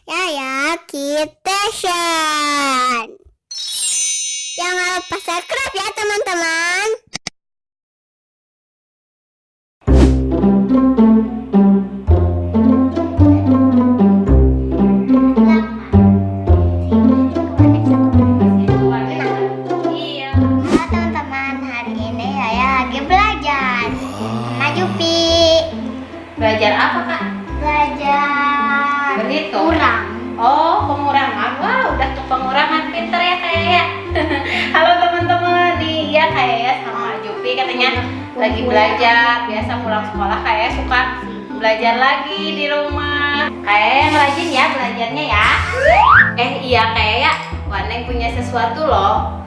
Yaya Kitchen. Jangan lupa subscribe ya teman-teman. Halo teman-teman, hari ini Yaya lagi belajar. Nah Jupi. Belajar apa, Kak? Belajar Berhitung. kurang. Oh, pengurangan. Wah, udah ke pengurangan, pinter ya Kak Yaya. Halo teman-teman, nih ya Kak Yaya sama Jupi katanya lagi belajar. Biasa pulang sekolah Kak Yaya suka belajar lagi di rumah. Kak Yaya yang rajin ya belajarnya ya. Iya Kak Yaya, Waneng punya sesuatu loh.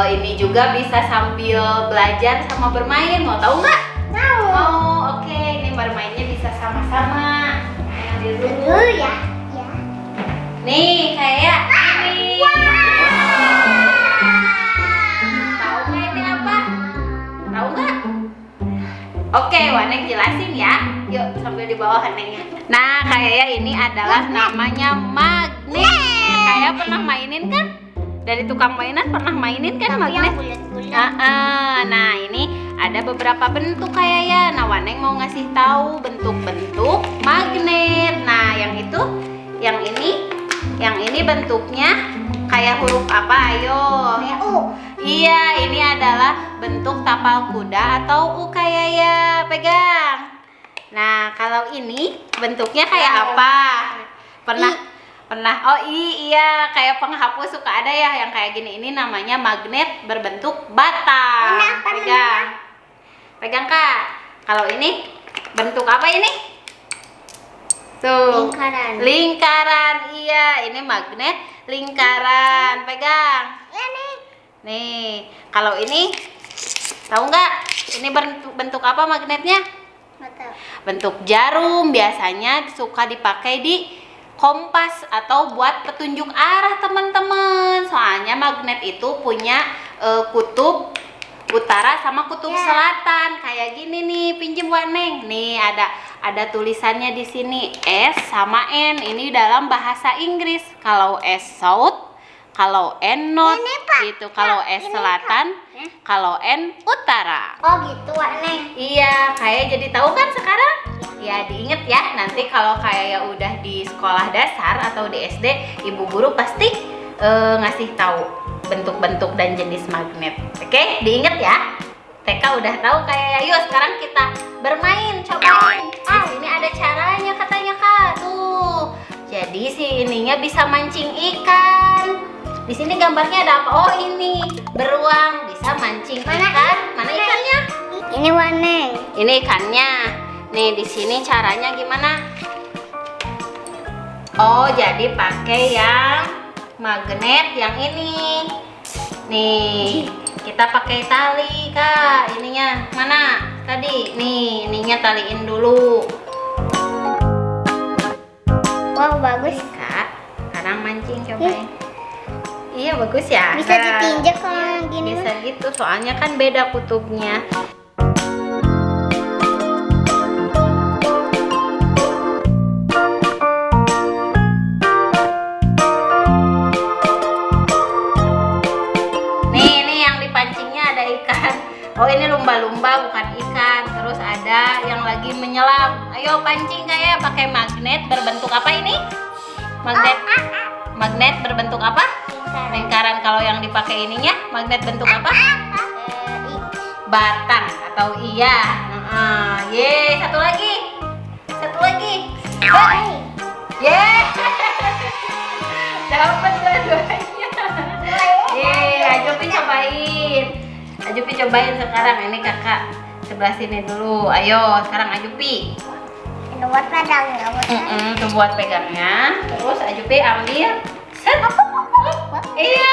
Ini juga bisa sambil belajar sama bermain. Mau tahu nggak? Tahu. Oh, oke. Ini bermainnya bisa sama-sama. Ambil dulu. Dulu ya. Ya. Nih, kayak ini. Tahu nggak ini apa? Tahu nggak? Oke, Waneng jelasin ya. Yuk, sambil di bawah Wanengnya. Nah, kayak ini adalah namanya magnet. Kayak pernah mainin kan? Dari tukang mainan pernah mainin kan magnet? Nah, ini ada beberapa bentuk kayak ya. Nah, Waneng mau ngasih tahu bentuk-bentuk magnet. Nah, yang ini bentuknya kayak huruf apa? Ayo. Kayak U. Iya, ini adalah bentuk tapal kuda atau U kayak ya. Pegang. Nah, kalau ini bentuknya kayak apa? Pernah. Oh iya, kayak penghapus suka ada ya yang kayak gini. Ini namanya magnet berbentuk bata. Pegang Kak. Kalau ini bentuk apa ini? Tuh. Lingkaran. Iya, ini magnet lingkaran. Pegang. Ya nih. Nih, kalau ini tahu nggak? Ini bentuk apa magnetnya? Betul. Bentuk jarum. Biasanya suka dipakai di kompas atau buat petunjuk arah teman-teman. Soalnya magnet itu punya kutub utara sama kutub selatan. Kayak gini nih, pinjem Waneng. Nih ada tulisannya di sini S sama N. Ini dalam bahasa Inggris. Kalau S south, kalau N north gitu. Kalau S selatan, kalau N utara. Oh gitu Waneng. Iya, kayak jadi tahu kan sekarang? Ya diinget ya, nanti kalau kayak ya udah di sekolah dasar atau di SD, ibu guru pasti ngasih tahu bentuk-bentuk dan jenis magnet. Oke, diinget ya. TK udah tahu kayak yuk sekarang kita bermain, cobain. Di sini ada caranya katanya Kak. Tuh. Jadi si ininya bisa mancing ikan. Di sini gambarnya ada apa? Oh ini beruang bisa mancing ikan. Mana ikannya? Ini Waneng. Ini ikannya. Nih di sini caranya gimana? Oh jadi pakai yang magnet yang ini. Nih kita pakai tali Kak. Ininya mana? Tadi nih ininya taliin dulu. Wow bagus. Kak, sekarang mancing cobain. Iya bagus ya. Bisa ditinjak kalau gini. Bisa gitu soalnya kan beda kutubnya. Oh ini lumba-lumba bukan ikan. Terus ada yang lagi menyelam. Ayo pancing kayak pakai magnet berbentuk apa ini? Magnet berbentuk apa? Lingkaran. Kalau yang dipakai ininya magnet bentuk apa? Batang atau iya. Ye, satu lagi. Ye. Dapat dua-duanya. Ye, Ajupi cobain. Ajupi cobain sekarang. Ini kakak sebelah sini dulu. Ayo sekarang Ajupi. Ini buat pedangnya. Tuh buat pegangnya. Terus Ajupi ambil. Set. Iya.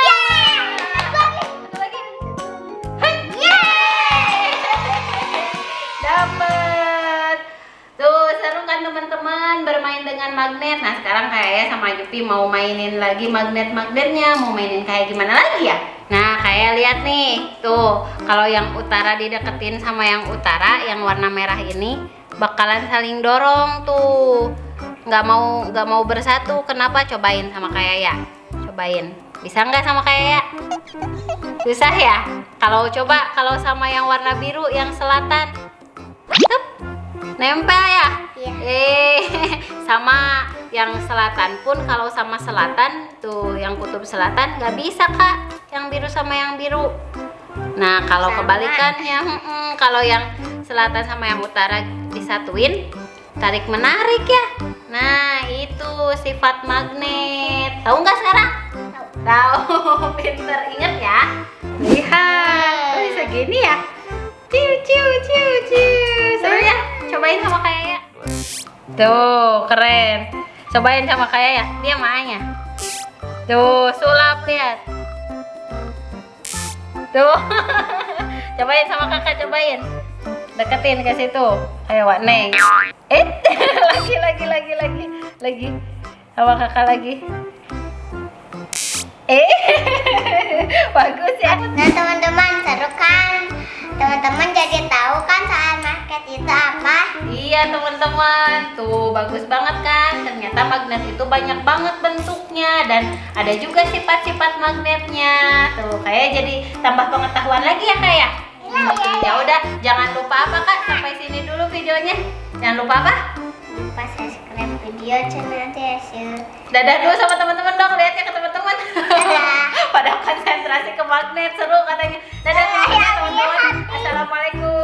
Satu lagi. Dapat. Tuh seru kan teman-teman bermain dengan magnet. Nah sekarang kayaknya sama Ajupi mau mainin lagi magnet-magnetnya. Mau mainin kayak gimana lagi ya? Nah kayak lihat nih, tuh kalau yang utara dideketin sama yang utara, yang warna merah ini bakalan saling dorong tuh. nggak mau bersatu. Kenapa? Cobain sama kayak ya. Cobain. Bisa nggak sama kayak ya? Susah ya? Kalau sama yang warna biru yang selatan. Tup, nempel ya? Iya. Sama yang selatan pun kalau sama selatan tuh yang kutub selatan nggak bisa Kak, yang biru sama yang biru. Nah kalau Sama. kebalikannya, kalau yang selatan sama yang utara disatuin, tarik menarik ya. Nah itu sifat magnet. Tahu nggak sekarang? Tahu. Pinter, inget ya. Lihat, oh, bisa gini ya. Ciu ciu ciu ciu. Seru ya? Cobain sama kayak ya. Tuh, keren. Cobain sama kayak ya. Dia mainnya. Tuh, sulap lihat. Tuh. Cobain sama kakak, cobain. Deketin ke situ. Ayo Wak Neng. Lagi. Sama kakak lagi. Bagus ya. Nah teman-teman, seru kan? Teman-teman jadi tahu kan soal magnet itu apa? Iya teman-teman, tuh bagus banget kan? Ternyata magnet itu banyak banget bentuknya dan ada juga sifat-sifat magnetnya. Tuh kayak jadi tambah pengetahuan lagi ya Kak ya? Ya udah, jangan lupa apa Kak? Sampai sini dulu videonya. Jangan lupa apa? Lupa subscribe video channel Desu. Dadah dulu sama teman-teman dong, lihat ya ke teman-teman. Dadah. Pada konsentrasi ke magnet, seru katanya. Dadah dulu ya teman-teman. Assalamualaikum.